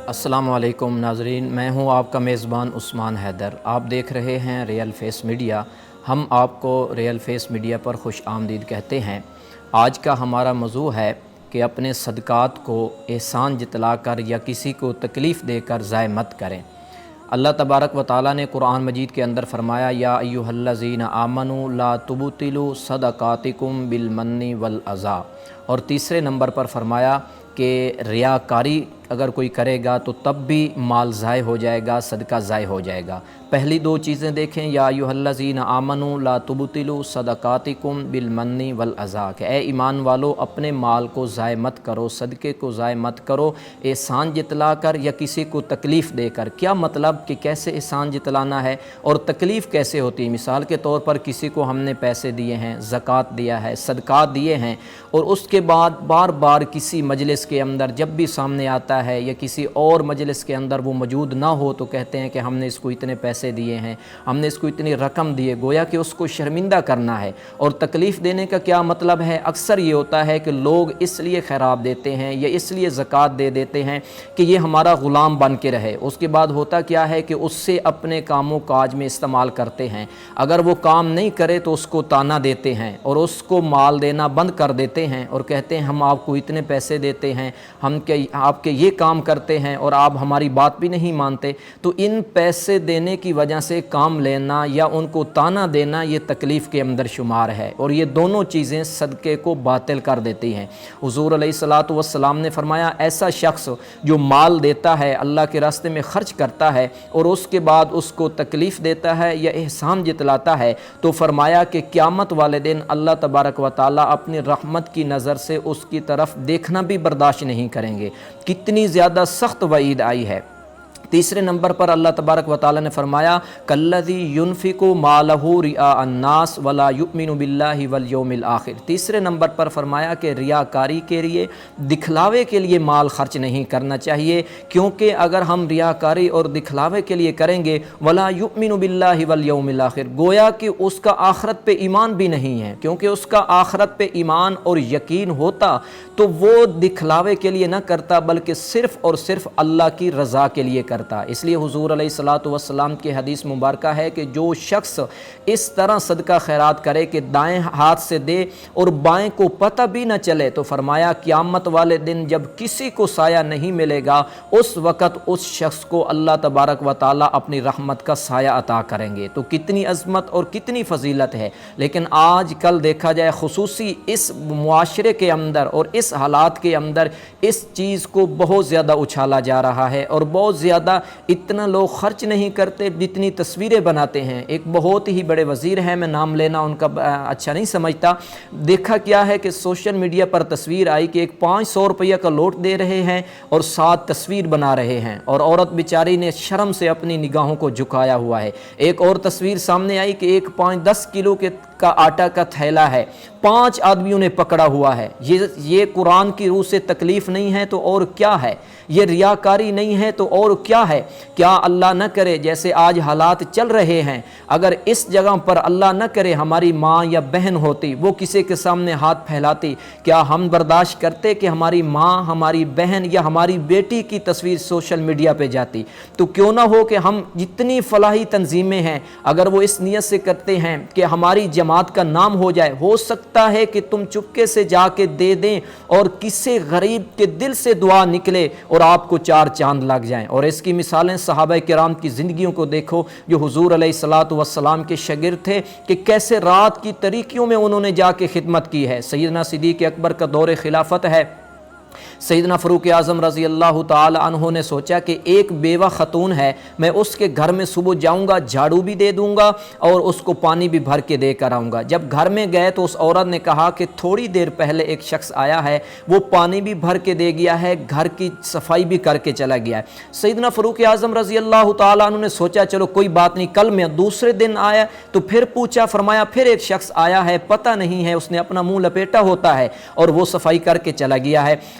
السلام علیکم ناظرین، میں ہوں آپ کا میزبان عثمان حیدر۔ آپ دیکھ رہے ہیں ریئل فیس میڈیا۔ ہم آپ کو ریئل فیس میڈیا پر خوش آمدید کہتے ہیں۔ آج کا ہمارا موضوع ہے کہ اپنے صدقات کو احسان جتلا کر یا کسی کو تکلیف دے کر ضائع مت کریں۔ اللہ تبارک و تعالیٰ نے قرآن مجید کے اندر فرمایا، یا ایھا الذین آمنوا لا تبطلوا صدقاتکم بالمن والاذی، اور تیسرے نمبر پر فرمایا کہ ریاکاری اگر کوئی کرے گا تو تب بھی مال ضائع ہو جائے گا، صدقہ ضائع ہو جائے گا۔ پہلی دو چیزیں دیکھیں، یا ایھا الذین آمنوا لا تبطلوا صدقاتکم بالمن والاذی، کہ اے ایمان والو اپنے مال کو ضائع مت کرو، صدقے کو ضائع مت کرو احسان جتلا کر یا کسی کو تکلیف دے کر۔ کیا مطلب کہ کیسے احسان جتلانا ہے اور تکلیف کیسے ہوتی ہے؟ مثال کے طور پر کسی کو ہم نے پیسے دیے ہیں، زکوٰۃ دیا ہے، صدقات دیے ہیں، اور اس کے بعد بار بار کسی مجلس کے اندر جب بھی سامنے آتا ہے یا کسی اور مجلس کے اندر وہ موجود نہ ہو تو کہتے ہیں کہ ہم نے اس کو اتنے پیسے دیے ہیں، ہم نے اس کو اتنی رقم دیے، گویا کہ اس کو شرمندہ کرنا ہے۔ اور تکلیف دینے کا کیا مطلب ہے؟ اکثر یہ ہوتا ہے کہ لوگ اس لیے خیرات دیتے ہیں یا اس لیے زکوٰۃ دے دیتے ہیں کہ یہ ہمارا غلام بن کے رہے۔ اس کے بعد ہوتا کیا ہے کہ اس سے اپنے کام و کاج میں استعمال کرتے ہیں۔ اگر وہ کام نہیں کرے تو اس کو تانا دیتے ہیں اور اس کو مال دینا بند کر دیتے ہیں اور کہتے ہیں ہم آپ کو اتنے پیسے دیتے ہیں، ہم آپ کے یہ کام کرتے ہیں اور آپ ہماری بات بھی نہیں مانتے۔ تو ان پیسے دینے کی وجہ سے کام لینا یا ان کو تانا دینا یہ تکلیف کے اندر شمار ہے، اور یہ دونوں چیزیں صدقے کو باطل کر دیتی ہیں۔ حضور علیہ الصلوۃ والسلام نے فرمایا، ایسا شخص جو مال دیتا ہے، اللہ کے راستے میں خرچ کرتا ہے اور اس کے بعد اس کو تکلیف دیتا ہے یا احسان جتلاتا ہے، تو فرمایا کہ قیامت والے دن اللہ تبارک و تعالیٰ اپنی رحمت کی نظر سے اس کی طرف دیکھنا بھی برداشت نہیں کریں گے۔ کتنی زیادہ سخت وعید آئی ہے۔ تیسرے نمبر پر اللہ تبارک و تعالیٰ نے فرمایا، کالذی ينفق مالہ رئاء الناس ولا یؤمن باللہ والیوم الآخر۔ تیسرے نمبر پر فرمایا کہ ریاکاری کے لیے، دکھلاوے کے لیے مال خرچ نہیں کرنا چاہیے، کیونکہ اگر ہم ریاکاری اور دکھلاوے کے لیے کریں گے، ولا یؤمن باللہ والیوم الآخر، گویا کہ اس کا آخرت پہ ایمان بھی نہیں ہے، کیونکہ اس کا آخرت پہ ایمان اور یقین ہوتا تو وہ دکھلاوے کے لیے نہ کرتا بلکہ صرف اور صرف اللہ کی رضا کے لیے کرتا۔ اس لیے حضور علیہ الصلوۃ والسلام کی حدیث مبارکہ ہے کہ جو شخص اس طرح صدقہ خیرات کرے کہ دائیں ہاتھ سے دے اور بائیں کو پتہ بھی نہ چلے، تو فرمایا قیامت والے دن جب کسی کو سایہ نہیں ملے گا، اس وقت اس شخص کو اللہ تبارک و تعالیٰ اپنی رحمت کا سایہ عطا کریں گے۔ تو کتنی عظمت اور کتنی فضیلت ہے۔ لیکن آج کل دیکھا جائے خصوصی اس معاشرے کے اندر اور اس حالات کے اندر اس چیز کو بہت زیادہ اچھالا جا رہا ہے، اور بہت زیادہ اتنا لوگ خرچ نہیں کرتے جتنی تصویریں بناتے ہیں۔ ایک بہت ہی بڑے وزیر ہیں، میں نام لینا ان کا اچھا نہیں سمجھتا، دیکھا کیا ہے کہ سوشل میڈیا پر تصویر آئی کہ ایک 500 روپیہ کا لوٹ دے رہے ہیں اور 7 تصویر بنا رہے ہیں، اور عورت بیچاری نے شرم سے اپنی نگاہوں کو جھکایا ہوا ہے۔ ایک اور تصویر سامنے آئی کہ ایک 10 کلو کا آٹا کا تھیلا ہے، 5 آدمیوں نے پکڑا ہوا ہے۔ یہ قرآن کی روح سے تکلیف نہیں ہے تو اور کیا ہے؟ یہ ریاکاری نہیں ہے تو اور کیا ہے؟ کیا اللہ نہ کرے جیسے آج حالات چل رہے ہیں، اگر اس جگہ پر اللہ نہ کرے ہماری ماں یا بہن ہوتی، وہ کسی کے سامنے ہاتھ پھیلاتی، کیا ہم برداشت کرتے کہ ہماری ماں، ہماری بہن یا ہماری بیٹی کی تصویر سوشل میڈیا پہ جاتی؟ تو کیوں نہ ہو کہ ہم جتنی فلاحی تنظیمیں ہیں اگر وہ اس نیت سے کرتے ہیں کہ ہماری جماعت کا نام ہو جائے، ہو سکتا ہے کہ تم چپکے سے جا کے دے دیں اور کسی غریب کے دل سے دعا نکلے اور آپ کو 4 چاند لگ جائیں۔ اور اس کی مثالیں صحابہ کرام کی زندگیوں کو دیکھو، جو حضور علیہ الصلوۃ والسلام کے شاگرد تھے، کہ کیسے رات کی تاریکیوں میں انہوں نے جا کے خدمت کی ہے۔ سیدنا صدیق اکبر کا دور خلافت ہے، سیدنا فاروق اعظم رضی اللہ تعالی عنہ نے سوچا کہ ایک بیوہ خاتون ہے، میں اس کے گھر میں صبح جاؤں گا، جھاڑو بھی دے دوں گا اور اس کو پانی بھی بھر کے دے کر آؤں گا۔ جب گھر میں گئے تو اس عورت نے کہا کہ تھوڑی دیر پہلے ایک شخص آیا ہے، وہ پانی بھی بھر کے دے گیا ہے، گھر کی صفائی بھی کر کے چلا گیا ہے۔ سیدنا فاروق اعظم رضی اللہ تعالی عنہ نے سوچا چلو کوئی بات نہیں، کل میں دوسرے دن آیا تو پھر پوچھا، فرمایا پھر ایک شخص آیا ہے، پتہ نہیں ہے، اس نے اپنا منہ لپیٹا ہوتا ہے اور وہ صفائی کر کے چلا گیا ہے۔